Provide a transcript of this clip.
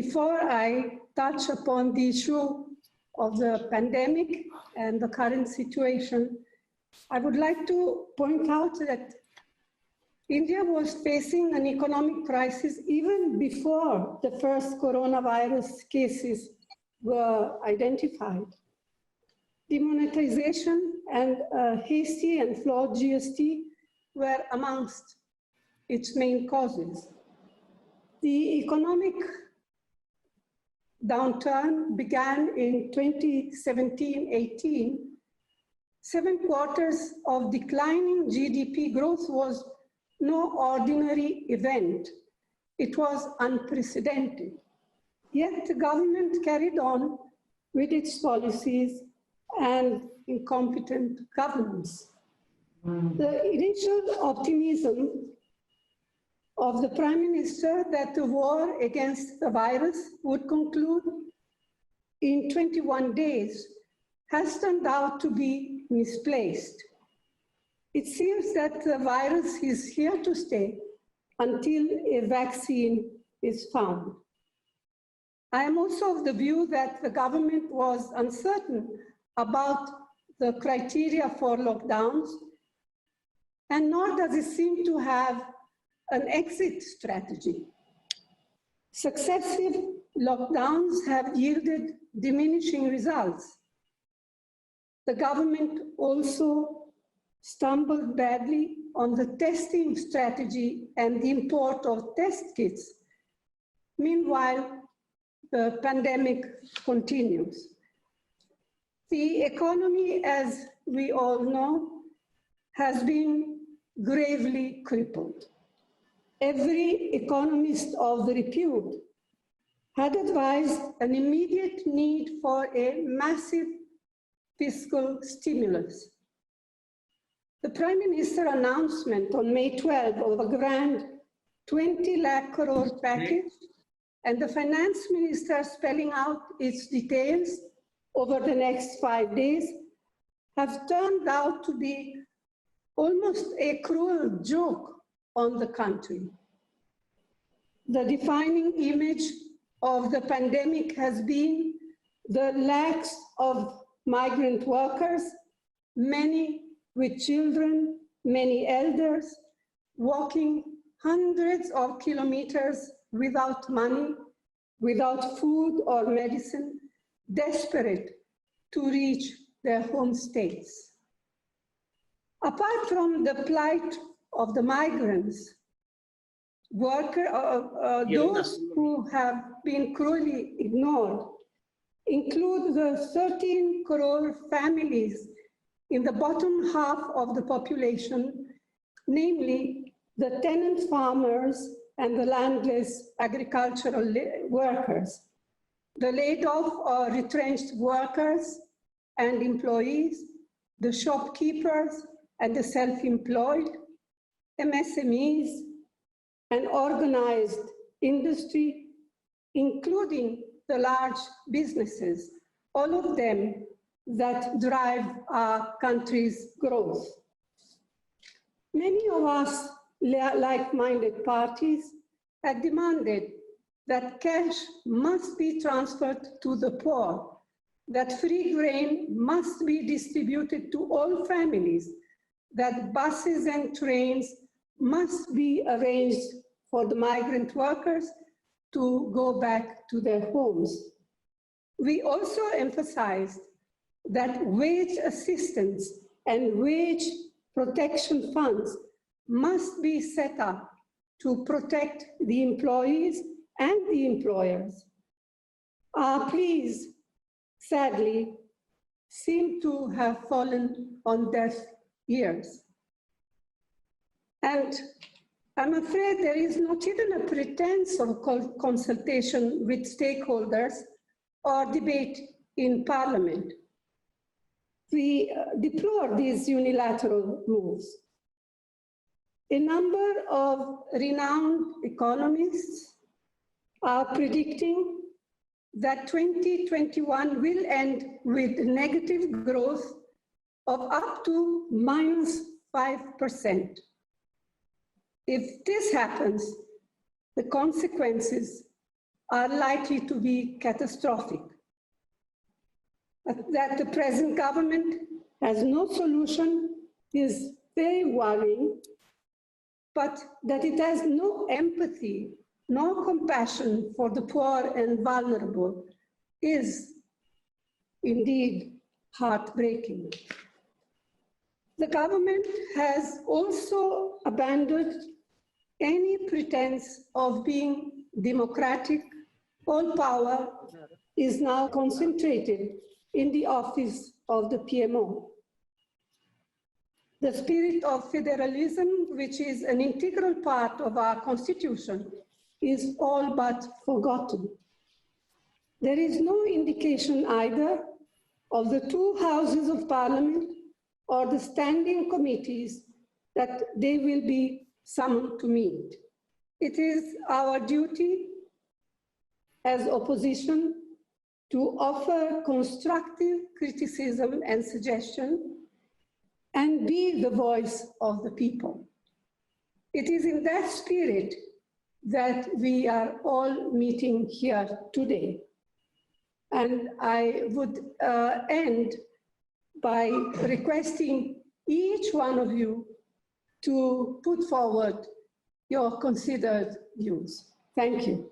Before I touch upon the issue of the pandemic and the current situation, I would like to point out that India was facing an economic crisis even before the first coronavirus cases were identified. Demonetization and hasty and flawed GST were amongst its main causes. The economic downturn began in 2017-18. 7 quarters of declining GDP growth was no ordinary event. It was unprecedented. Yet the government carried on with its policies and incompetent governance. The initial optimism of the Prime Minister that the war against the virus would conclude in 21 days has turned out to be misplaced. It seems that the virus is here to stay until a vaccine is found. I am also of the view that the government was uncertain about the criteria for lockdowns, and nor does it seem to have an exit strategy. Successive lockdowns have yielded diminishing results. The government also stumbled badly on the testing strategy and the import of test kits. Meanwhile, the pandemic continues. The economy, as we all know, has been gravely crippled. Every economist of the repute had advised an immediate need for a massive fiscal stimulus. The Prime Minister announcement on May 12 of a grand 20 lakh crore package and the Finance Minister spelling out its details over the next 5 days have turned out to be almost a cruel joke on the country. The defining image of the pandemic has been the lack of migrant workers, many with children, many elders, walking hundreds of kilometers without money, without food or medicine, desperate to reach their home states. Apart from the plight of the migrants, those who have been cruelly ignored include the 13 crore families in the bottom half of the population, namely the tenant farmers and the landless agricultural workers, the laid off or retrenched workers and employees, the shopkeepers and the self-employed, MSMEs, and organized industry, including the large businesses, all of them that drive our country's growth. Many of us like-minded parties had demanded that cash must be transferred to the poor, that free grain must be distributed to all families, that buses and trains must be arranged for the migrant workers to go back to their homes. We also emphasized that wage assistance and wage protection funds must be set up to protect the employees and the employers. Our pleas, sadly, seem to have fallen on deaf ears. And I'm afraid there is not even a pretense of consultation with stakeholders or debate in Parliament. We deplore these unilateral moves. A number of renowned economists are predicting that 2021 will end with negative growth of up to -5%. If this happens, the consequences are likely to be catastrophic. That the present government has no solution is very worrying, but that it has no empathy, no compassion for the poor and vulnerable is indeed heartbreaking. The government has also abandoned any pretense of being democratic. All power is now concentrated in the office of the PMO. The spirit of federalism, which is an integral part of our constitution, is all but forgotten. There is no indication either of the two houses of parliament or the standing committees that they will be summoned to meet. It is our duty as opposition to offer constructive criticism and suggestion and be the voice of the people. It is in that spirit that we are all meeting here today. And I would end by requesting each one of you to put forward your considered views. Thank you.